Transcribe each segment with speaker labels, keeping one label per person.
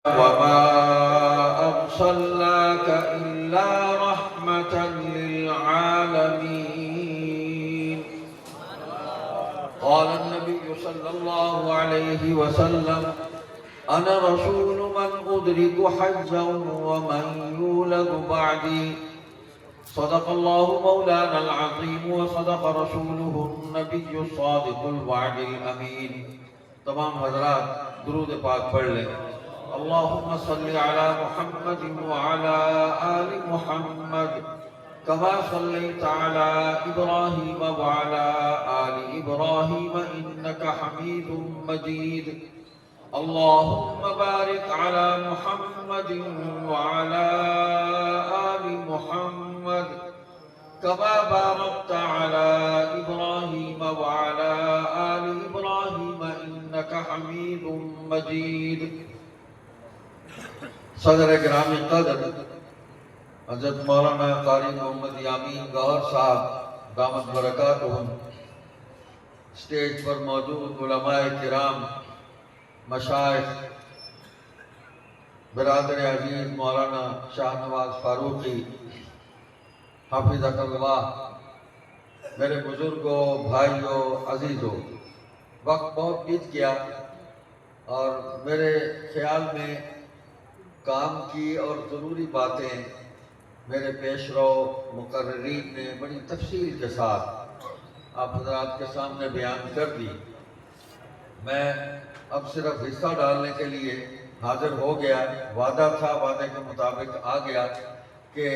Speaker 1: وما أرسلناك إلا رحمة للعالمين. قال النبي صلى الله عليه وسلم: أنا رسول من أدرك حجا ومن يولد بعدي. صدق الله مولانا العظيم وصدق رسوله النبي الصادق الوعد الأمين. تمام حضرات درود پاک پڑھ لیں. اللهم صل على محمد وعلى آل محمد كما صليت على إبراهيم وعلى آل إبراهيم إنك حميد مجيد. اللهم بارك على محمد وعلى آل محمد كما باركت على إبراهيم وعلى آل إبراهيم إنك حميد مجيد. صدر گرامی قدر حضرت مولانا قاری محمد یامین گوہر صاحب دامت برکاتہم، اسٹیج پر موجود علماء کرام، مشائخ، برادر عزیز مولانا شاہ نواز فاروقی حافظہ اللہ، میرے بزرگوں، بھائیوں، عزیزوں، وقت بہت بیت گیا اور میرے خیال میں کام کی اور ضروری باتیں میرے پیش رو مقررین نے بڑی تفصیل کے ساتھ آپ حضرات کے سامنے بیان کر دی. میں اب صرف حصہ ڈالنے کے لیے حاضر ہو گیا. وعدہ تھا، وعدے کے مطابق آ گیا کہ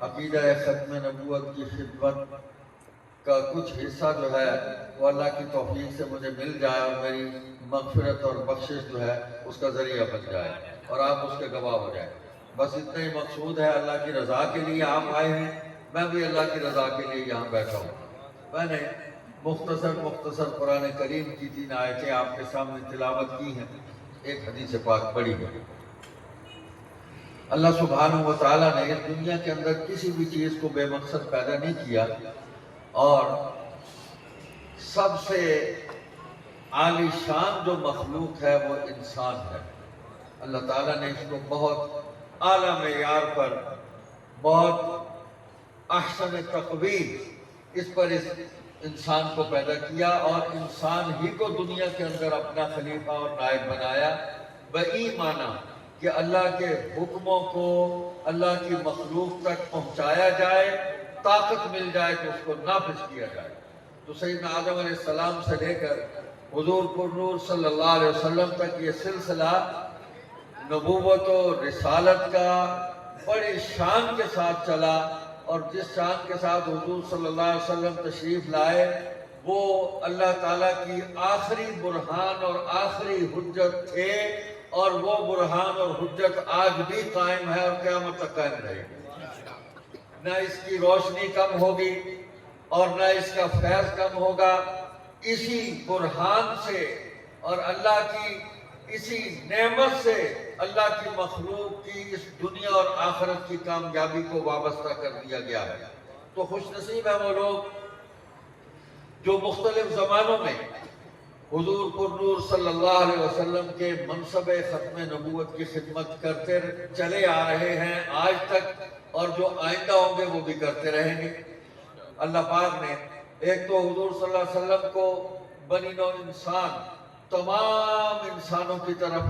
Speaker 1: عقیدہ ختم نبوت کی خدمت کا کچھ حصہ جو ہے وہ اللہ کی توفیق سے مجھے مل جائے اور میری مغفرت اور بخشش جو ہے اس کا ذریعہ بن جائے اور آپ اس کے گواہ ہو جائیں. بس اتنا ہی مقصود ہے. اللہ کی رضا کے لیے آپ آئے ہیں، میں بھی اللہ کی رضا کے لیے یہاں بیٹھا ہوں. میں نے مختصر قرآن کریم کی 3 آیتیں آپ کے سامنے تلاوت کی ہیں، ایک حدیث پاک پڑھی ہے. اللہ سبحانہ و تعالیٰ نے اس دنیا کے اندر کسی بھی چیز کو بے مقصد پیدا نہیں کیا اور سب سے عالی شان جو مخلوق ہے وہ انسان ہے. اللہ تعالیٰ نے اس کو بہت اعلیٰ معیار پر، بہت احسن تقویم اس پر اس انسان کو پیدا کیا اور انسان ہی کو دنیا کے اندر اپنا خلیفہ اور نائب بنایا، بئی معنی کہ اللہ کے حکموں کو اللہ کی مخلوق تک پہنچایا جائے، طاقت مل جائے تو اس کو نافذ کیا جائے. تو سیدنا آدم علیہ السلام سے لے کر حضور پر نور صلی اللہ علیہ وسلم تک یہ سلسلہ نبوت و رسالت کا بڑی شان کے ساتھ چلا اور جس شان کے ساتھ حضور صلی اللہ علیہ وسلم تشریف لائے وہ اللہ تعالیٰ کی آخری برہان اور آخری حجت تھے اور وہ برہان اور حجت آج بھی قائم ہے اور قیامت تک قائم رہے گی. نہ اس کی روشنی کم ہوگی اور نہ اس کا فیض کم ہوگا. اسی برہان سے اور اللہ کی اسی نعمت سے اللہ کی مخلوق کی اس دنیا اور آخرت کی کامیابی کو وابستہ کر دیا گیا ہے. تو خوش نصیب ہیں وہ لوگ جو مختلف زمانوں میں حضور پر نور صلی اللہ علیہ وسلم کے منصب ختم نبوت کی خدمت کرتے چلے آ رہے ہیں آج تک اور جو آئندہ ہوں گے وہ بھی کرتے رہیں گے. اللہ پاک نے ایک تو حضور صلی اللہ علیہ وسلم کو بنی نوع انسان، تمام انسانوں کی طرف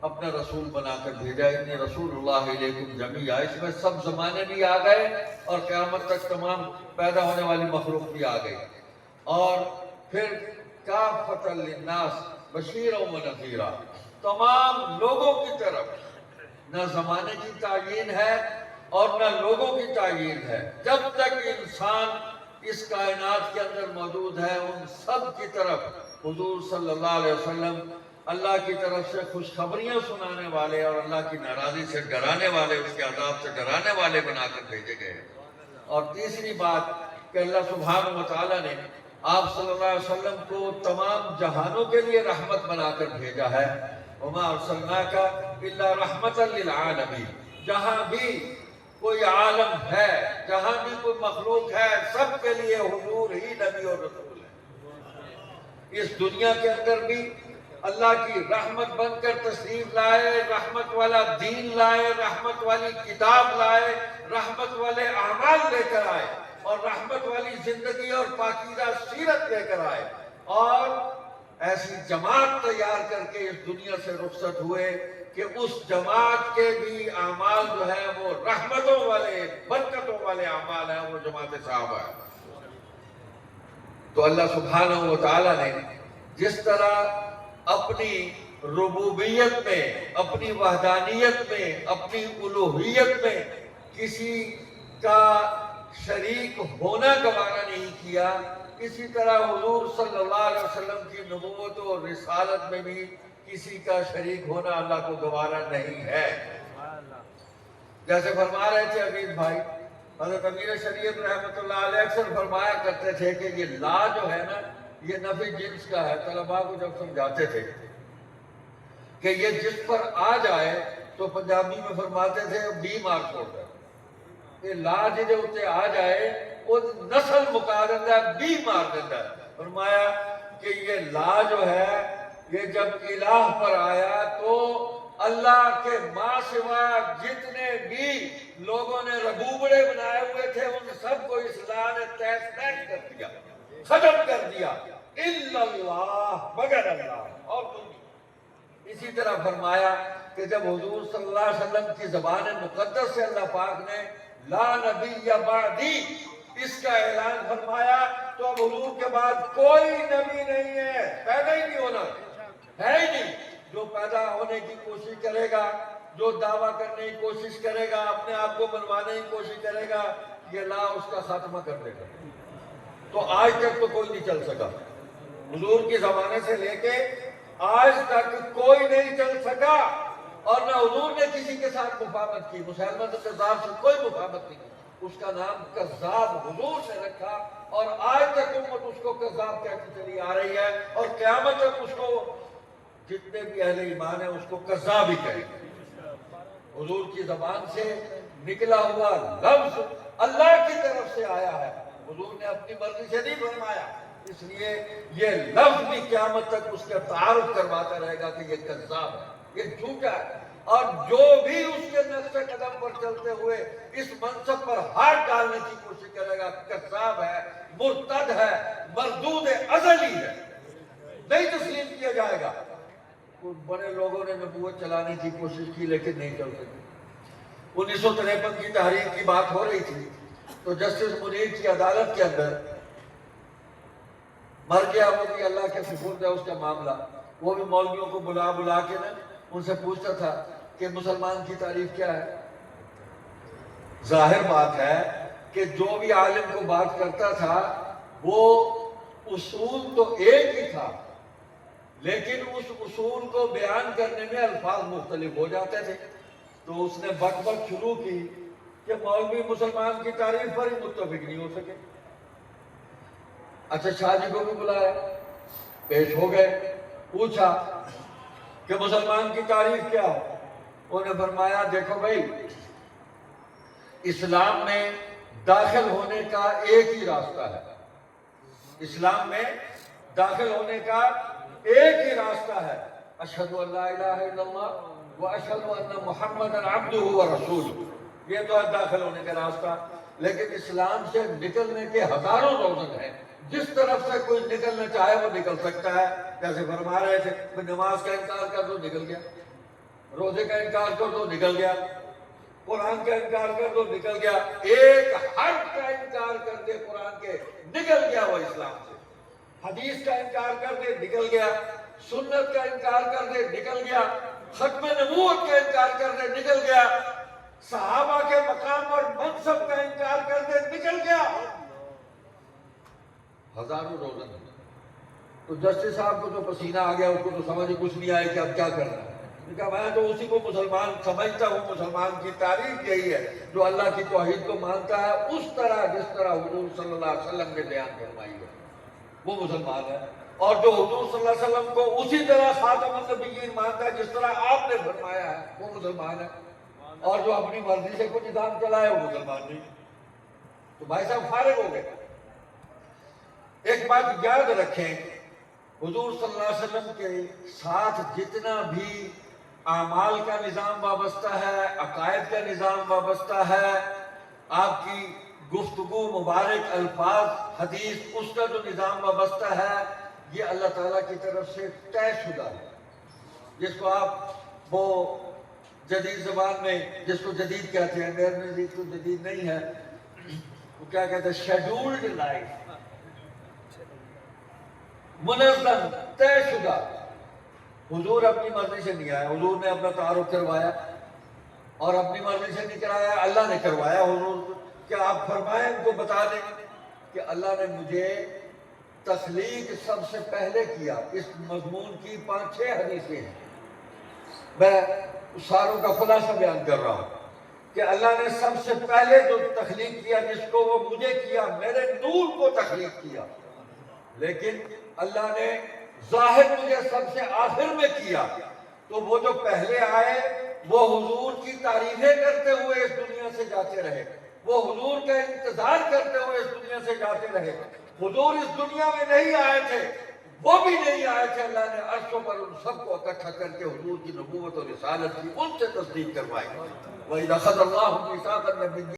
Speaker 1: اپنا رسول بنا کر بھیجا. انی رسول اللہ علیکم جمیعا، اس میں سب زمانے بھی آ گئے اور قیامت تک تمام پیدا ہونے والی مخلوق بھی آ گئی. اور پھر کافۃ للناس بشیرا و نذیرا، تمام لوگوں کی طرف. نہ زمانے کی تعیین ہے اور نہ لوگوں کی تعیین ہے. جب تک انسان اس کائنات کے اندر موجود ہے ان سب کی طرف حضور صلی اللہ علیہ وسلم اللہ کی طرف سے خوشخبریاں سنانے والے اور اللہ کی ناراضی سے ڈرانے والے، اس کے عذاب سے ڈرانے والے بنا کر بھیجے گئے. اور تیسری بات کہ اللہ سبحانہ و تعالیٰ نے آپ صلی اللہ علیہ وسلم کو تمام جہانوں کے لیے رحمت بنا کر بھیجا ہے. وما ارسلناک الا رحمتا للعالمین. جہاں بھی کوئی عالم ہے، جہاں بھی کوئی مخلوق ہے، سب کے لیے حضور ہی نبی اور رسول ہے. اس دنیا کے اندر بھی اللہ کی رحمت بن کر تشریف لائے، رحمت والا دین لائے، رحمت والی کتاب لائے، رحمت والے اعمال لے کر آئے، اور رحمت والی زندگی اور پاکیزہ سیرت لے کر آئے، اور ایسی جماعت تیار کر کے اس دنیا سے رخصت ہوئے کہ اس جماعت کے بھی اعمال جو ہے وہ رحمتوں والے، برکتوں والے اعمال ہیں، وہ جماعت صحابہ ہے۔ تو اللہ سبحانہ و تعالیٰ نے جس طرح اپنی ربوبیت میں، اپنی وحدانیت میں، اپنی الوہیت میں کسی کا شریک ہونا گوارا نہیں کیا، اسی طرح حضور صلی اللہ علیہ وسلم کی نبوت و رسالت میں بھی کسی کا شریک ہونا اللہ کو گوارا نہیں ہے۔ جیسے فرما رہے تھے عبید بھائی، حضرت امیر شریعت رحمۃ اللہ علیہ اکثر فرمایا کرتے تھے کہ یہ لا جو ہے نا، یہ نفی جنس کا ہے۔ طلباء کو جب سمجھاتے تھے کہ یہ جس پر آ جائے تو پنجابی میں فرماتے تھے بی مار چھوڑ ہے، کہ لا جدے اتنے آ جائے وہ نسل مکا دیتا ہے، بی مار دیتا ہے۔ فرمایا کہ یہ لا جو ہے یہ جب الہ پر آیا تو اللہ کے ماں سوا جتنے بھی لوگوں نے ربوبڑے بنائے ہوئے تھے ان سب کو اس لا نے تہس نحس کر دیا، ختم کر دیا، الا اللہ، مگر اللہ، اور کوئی نہیں۔ اسی طرح فرمایا کہ جب حضور صلی اللہ علیہ وسلم کی زبان مقدس سے اللہ پاک نے لا نبی بعدی اس کا اعلان فرمایا تو اب حضور کے بعد کوئی نبی نہیں ہے، پیدا ہی نہیں ہونا ہے ہی نہیں۔ جو پیدا ہونے کی کوشش کرے گا، جو دعویٰ کرنے کی کوشش کرے گا، اپنے آپ کو بنوانے کی کوشش کرے گا، یہ لا اس کا خاتمہ کر دے گا۔ تو آج تک تو کوئی نہیں چل سکا، حضور کے زمانے سے لے کے آج تک کوئی نہیں چل سکا، اور نہ حضور نے کسی کے ساتھ مفاہمت کی، مسلمہ کذاب سے کوئی مفاہمت نہیں کی، اس کا نام کذاب حضور نے رکھا، اور آج تک امت اس کو کذاب کہتی چلی آ رہی ہے، اور قیامت تک اس کو جتنے بھی اہل ایمان ہیں اس کو کذاب ہی کہیں گے۔ حضور کی زبان سے نکلا ہوا لفظ اللہ کی طرف سے آیا ہے، حضور نے اپنی مرضی سے نہیں فرمایا، اس لیے یہ لفظ بھی قیامت تک اس کا تعارف کرواتا رہے گا کہ یہ کذاب ہے، یہ جھوٹا ہے، اور جو بھی اس کے نقش قدم پر چلتے ہوئے اس منصب پر ہاتھ ڈالنے کی کوشش کرے گا، کذاب ہے، مرتد ہے، مردود ازلی ہے، نہیں تسلیم کیا جائے گا۔ کچھ بڑے لوگوں نے نبوت چلانے کی کوشش کی لیکن نہیں چل سکی۔ 1953 کی تحریک کی بات ہو رہی تھی تو جسٹس منیر کی عدالت کے اندر مر گیا، وہ بھی اللہ کے سپرد ہے اس کا معاملہ، وہ بھی مولویوں کو بلا بلا کے نا ان سے پوچھتا تھا کہ مسلمان کی تعریف کیا ہے۔ ظاہر بات ہے کہ جو بھی عالم کو بات کرتا تھا وہ اصول تو ایک ہی تھا، لیکن اس اصول کو بیان کرنے میں الفاظ مختلف ہو جاتے تھے، تو اس نے بک بک شروع کی کہ مولوی مسلمان کی تعریف پر ہی متفق نہیں ہو سکے۔ اچھا شاہ جی کو بھی بلایا، پیش ہو گئے، پوچھا کہ مسلمان کی تعریف کیا ہو؟ انہوں نے فرمایا دیکھو بھائی، اسلام میں داخل ہونے کا ایک ہی راستہ ہے، اسلام میں داخل ہونے کا ایک ہی راستہ ہے، اشہد ان لا الہ الا اللہ و اشہد ان محمد عبدہ و رسولہ، یہ تو ہے داخل ہونے کا راستہ۔ لیکن اسلام سے نکلنے کے ہزاروں روزن ہیں، جس طرف سے کوئی نکلنا چاہے وہ نکل سکتا ہے۔ جیسے فرما رہے تھے کہ نماز کا انکار کر دو نکل گیا، روزے کا انکار کر دو نکل گیا، قرآن کا انکار کر دو نکل گیا، ایک حرف کا انکار کر دے قرآن کے نکل گیا وہ اسلام سے، حدیث کا انکار کر دے نکل گیا، سنت کا انکار کر دے نکل گیا، ختم نبوت کا انکار کر دے نکل گیا، صحابہ کے مقام اور منصب کا انکار کر دے نکل گیا، ہزاروں روزن۔ تو جسٹس صاحب کو تو پسینہ آ گیا، اس کو تو سمجھ کچھ نہیں آئی کہ اب کیا کرنا ہے۔ کہا میں تو اسی کو مسلمان سمجھتا ہوں، مسلمان کی تعریف یہی ہے جو اللہ کی توحید کو مانتا ہے اس طرح جس طرح حضور صلی اللہ علیہ وسلم نے بیان فرمائی ہے، وہ مسلمان ہے، اور جو حضور صلی اللہ علیہ وسلم کو اسی طرح خاتم النبیین مانتا ہے جس طرح آپ نے فرمایا ہے، وہ مسلمان ہے، اور جو اپنی مرضی سے کوئی نظام چلائے وہ مسلمان نہیں۔ تو بھائی صاحب فارغ ہو گئے۔ ایک بات یاد رکھیں حضور صلی اللہ علیہ وسلم کے ساتھ جتنا بھی اعمال کا نظام وابستہ ہے، عقائد کا نظام وابستہ ہے، آپ کی گفتگو، مبارک الفاظ، حدیث، اس کا جو نظام وابستہ ہے، یہ اللہ تعالیٰ کی طرف سے طے شدہ ہے، جس کو آپ وہ جدید زبان میں جس کو جدید کہتے ہیں، میرے نزدیک تو جدید نہیں ہے، وہ کیا کہتے ہیں، شیڈولڈ لائف، منظم، طے شدہ۔ حضور اپنی مرضی سے نہیں آیا، حضور نے اپنا تعارف کروایا اور اپنی مرضی سے نہیں کرایا، اللہ نے کروایا۔ حضور کیا آپ فرمائیں، ان کو بتا دیں کہ اللہ نے مجھے تخلیق سب سے پہلے کیا۔ اس مضمون کی 5-6 حدیثیں ہیں، میں ساروں کا خلاصہ بیان کر رہا ہوں کہ اللہ نے سب سے پہلے جو تخلیق کیا، جس کو وہ مجھے کیا، میرے نور کو تخلیق کیا، لیکن اللہ نے ظاہر مجھے سب سے آخر میں کیا۔ تو وہ جو پہلے آئے وہ حضور کی تعریفیں کرتے ہوئے اس دنیا سے جاتے رہے، وہ حضور کا انتظار کرتے ہوئے اس دنیا سے جاتے رہے۔ حضور اس دنیا میں نہیں آئے تھے، وہ بھی نہیں آئے تھے، اللہ نے عرشوں پر ان سب کو اکٹھا کر کے حضور کی نبوت اور رسالت کی ان سے تصدیق کروائی۔ وَإِذَا أَخَذَ اللَّهُ مِيثَاقَ النَّبِيِّينَ